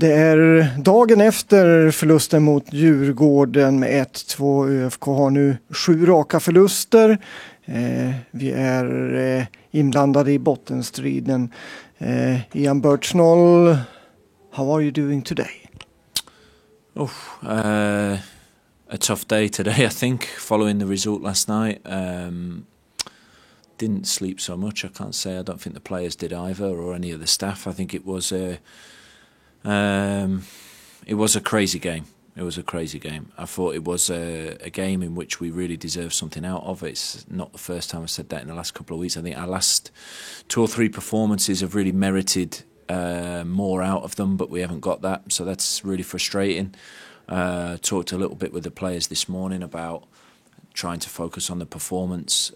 Det är dagen efter förlusten mot Djurgården med 1-2. ÖFK har nu 7 raka förluster. Vi är inblandade i bottenstriden. Ian Burchnall, how are you doing today? A tough day today, I think, following the result last night. Didn't sleep so much, I can't say. I don't think the players did either, or any of the staff. I think it was a crazy game. It was a crazy game. I thought it was a game in which we really deserved something out of. It's not the first time I've said that in the last couple of weeks. I think our last 2 or 3 performances have really merited more out of them, but we haven't got that. So that's really frustrating. Talked a little bit with the players this morning about trying to focus on the performance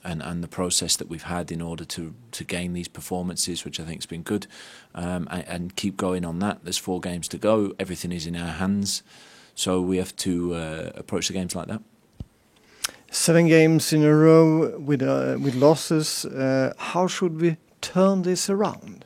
and the process that we've had in order to gain these performances, which I think has been good, and keep going on that. There's 4 games to go. Everything is in our hands, so we have to approach the games like that. 7 games in a row with losses. How should we turn this around?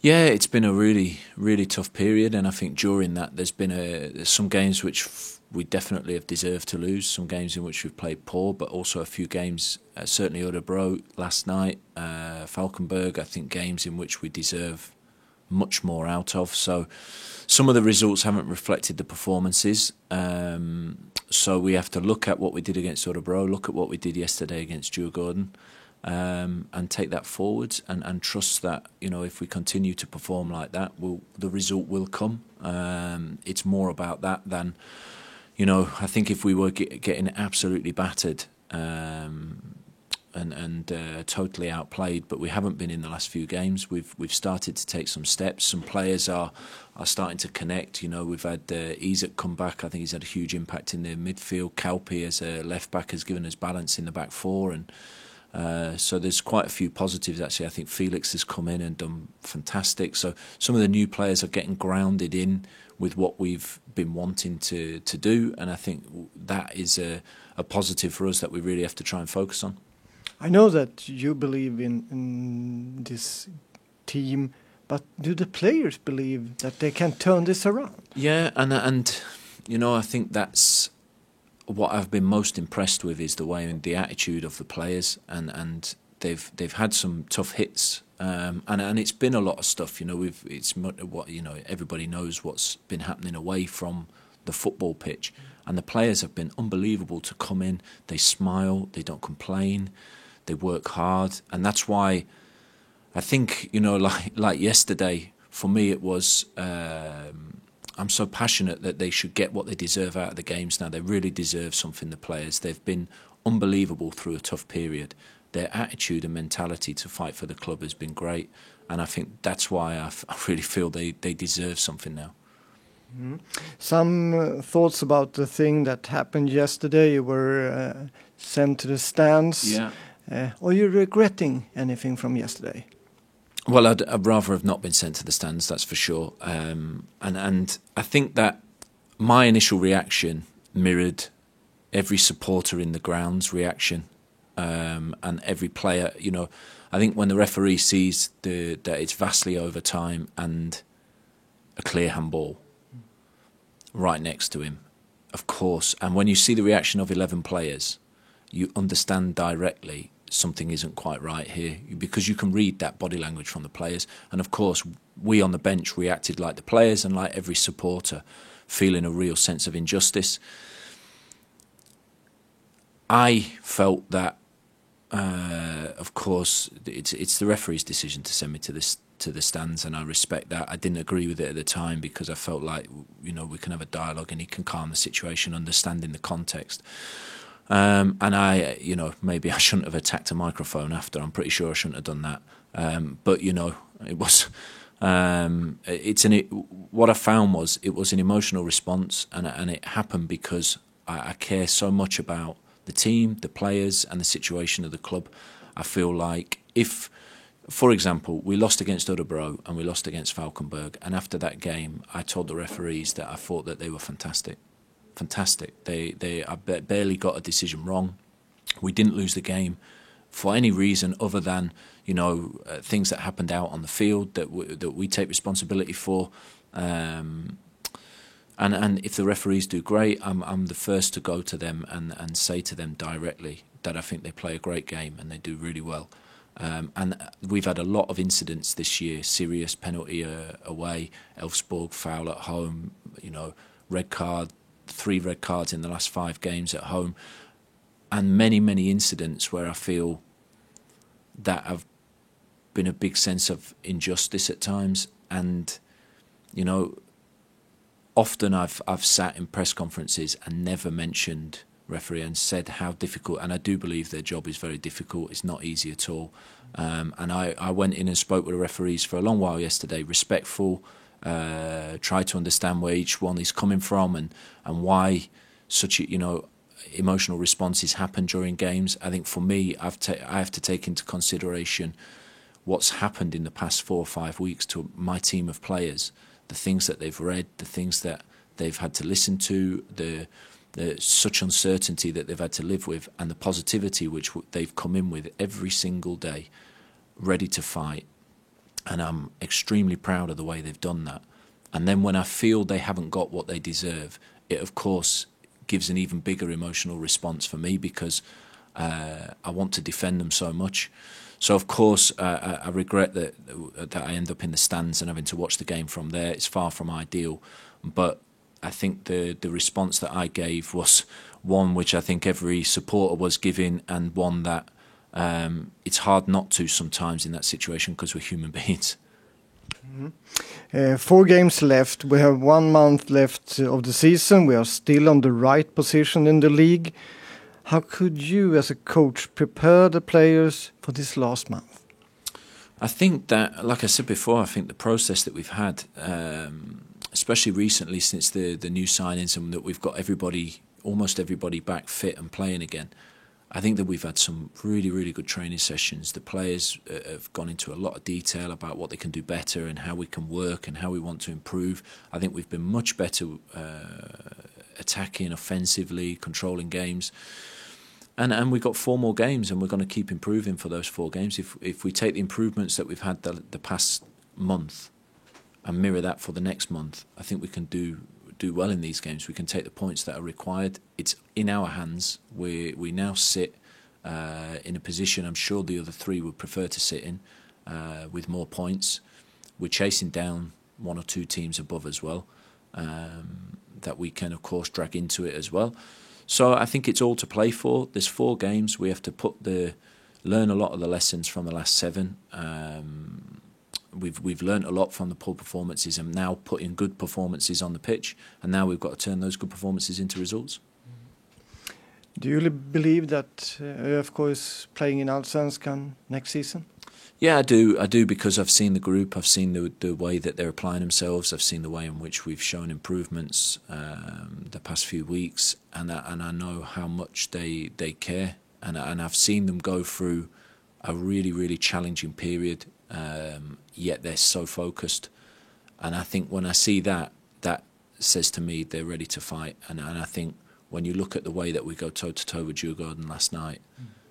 Yeah, it's been a really, really tough period, and I think during that there's been some games which we definitely have deserved to lose, some games in which we've played poor, but also a few games, certainly Örebro last night, Falkenberg, I think games in which we deserve much more out of. So some of the results haven't reflected the performances, so we have to look at what we did against Örebro, look at what we did yesterday against Djurgården, and take that forward and trust that, you know, if we continue to perform like that, the result will come. It's more about that than, you know, I think if we were getting absolutely battered and totally outplayed, but we haven't been in the last few games. We've started to take some steps. Some players are starting to connect. You know, we've had Isak come back. I think he's had a huge impact in the midfield. Kalpi as a left back has given us balance in the back 4, and so there's quite a few positives actually. I think Felix has come in and done fantastic. So some of the new players are getting grounded in with what we've been wanting to do, and I think that is a positive for us that we really have to try and focus on. I know that you believe in this team, but do the players believe that they can turn this around? Yeah, and you know, I think that's what I've been most impressed with, is the way and the attitude of the players, and they've had some tough hits, and it's been a lot of stuff. You know, it's what, you know, everybody knows what's been happening away from the football pitch, and the players have been unbelievable to come in. They smile, they don't complain, they work hard, and that's why I think, you know, like yesterday for me it was. I'm so passionate that they should get what they deserve out of the games now. They really deserve something, the players. They've been unbelievable through a tough period. Their attitude and mentality to fight for the club has been great. And I think that's why I really feel they deserve something now. Mm-hmm. Some thoughts about the thing that happened yesterday. You were sent to the stands. Yeah. Are you regretting anything from yesterday? Well, I'd rather have not been sent to the stands, that's for sure. And I think that my initial reaction mirrored every supporter in the ground's reaction, and every player. You know, I think when the referee sees that it's vastly over time and a clear handball right next to him, of course, and when you see the reaction of 11 players, you understand directly something isn't quite right here, because you can read that body language from the players. And of course we on the bench reacted like the players and like every supporter, feeling a real sense of injustice. I felt that of course it's the referee's decision to send me to the stands, and I respect that. I didn't agree with it at the time because I felt like, you know, we can have a dialogue and he can calm the situation, understanding the context. And I, you know, maybe I shouldn't have attacked a microphone after. I'm pretty sure I shouldn't have done that. But you know, it was. What I found was it was an emotional response, and it happened because I care so much about the team, the players, and the situation of the club. I feel like if, for example, we lost against Örebro and we lost against Falkenberg, and after that game, I told the referees that I thought that they were fantastic. I barely got a decision wrong. We didn't lose the game for any reason other than things that happened out on the field that we take responsibility for. And if the referees do great, I'm the first to go to them and say to them directly that I think they play a great game and they do really well. And we've had a lot of incidents this year: Sirius penalty away, Elfsborg foul at home, red card, 3 red cards in the last 5 games at home, and many incidents where I feel that have been a big sense of injustice at times. And often I've sat in press conferences and never mentioned referee and said how difficult, and I do believe their job is very difficult. It's not easy at all. And I went in and spoke with the referees for a long while yesterday, respectful, tried to understand where each one is coming from and why such emotional responses happen during games. I think for me, I have to take into consideration what's happened in the past 4 or 5 weeks to my team of players, the things that they've read, the things that they've had to listen to, the such uncertainty that they've had to live with, and the positivity which they've come in with every single day, ready to fight. And I'm extremely proud of the way they've done that. And then when I feel they haven't got what they deserve, it of course gives an even bigger emotional response for me, because I want to defend them so much. So of course I regret that I end up in the stands and having to watch the game from there. It's far from ideal, but I think the response that I gave was one which I think every supporter was giving, and one that it's hard not to sometimes in that situation, because we're human beings. 4 games left. We have 1 month left of the season. We are still on the right position in the league. How could you as a coach prepare the players for this last month? I think that, like I said before, I think the process that we've had, especially recently since the new signings, and that we've got almost everybody back fit and playing again, I think that we've had some really good training sessions. The players have gone into a lot of detail about what they can do better and how we can work and how we want to improve. I think we've been much better attacking offensively, controlling games. And we've got 4 more games, and we're going to keep improving for those 4 games. If we take the improvements that we've had the past month and mirror that for the next month, I think we can do well in these games. We can take the points that are required. It's in our hands. We now sit in a position I'm sure the other 3 would prefer to sit in, with more points. We're chasing down 1 or 2 teams above as well, that we can of course drag into it as well. So I think it's all to play for. There's 4 games. We have to learn a lot of the lessons from the last 7. We've learned a lot from the poor performances, and now putting good performances on the pitch, and now we've got to turn those good performances into results. Do you believe that ÖFK is playing in Allsvenskan next season? Yeah, I do, because I've seen the group, I've seen the way that they're applying themselves, I've seen the way in which we've shown improvements the past few weeks, and I know how much they care, and I've seen them go through a really challenging period, yet they're so focused. And I think when I see that says to me they're ready to fight, and I think when you look at the way that we go toe-to-toe with Djurgården last night,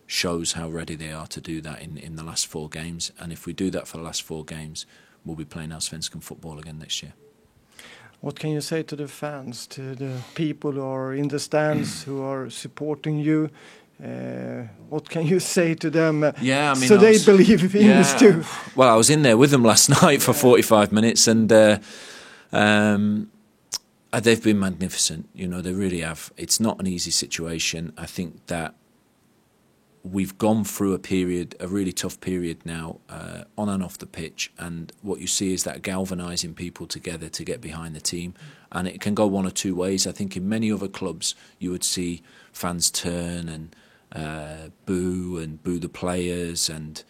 shows how ready they are to do that in the last 4 games. And if we do that for the last 4 games, we'll be playing Allsvenskan football again next year. What can you say to the fans, to the people who are in the stands who are supporting you? What can you say to them so they believe in this too? Well, I was in there with them last night for 45 minutes, and they've been magnificent. They really have. It's not an easy situation. I think that we've gone through a really tough period now, on and off the pitch, and what you see is that galvanising people together to get behind the team, and it can go one or 2 ways. I think in many other clubs you would see fans turn and boo the players and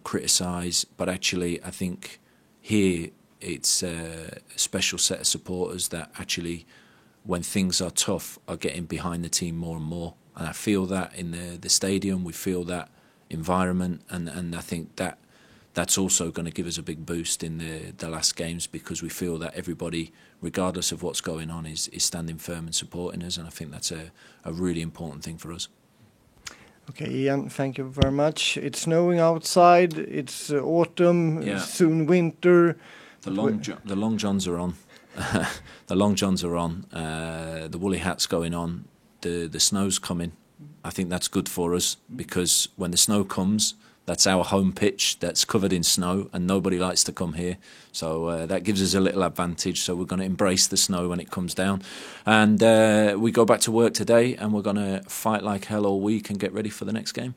criticise, but actually I think here it's a special set of supporters that actually, when things are tough, are getting behind the team more and more. And I feel that in the stadium, we feel that environment, and I think that's also going to give us a big boost in the last games, because we feel that everybody, regardless of what's going on, is standing firm and supporting us, and I think that's a really important thing for us. Okay, Ian, thank you very much. It's snowing outside. It's autumn, soon winter. The long johns are on. The long johns are on. The woolly hat's going on. The snow's coming. I think that's good for us because when the snow comes, that's our home pitch that's covered in snow and nobody likes to come here. So that gives us a little advantage. So we're going to embrace the snow when it comes down. And we go back to work today and we're going to fight like hell all week and get ready for the next game.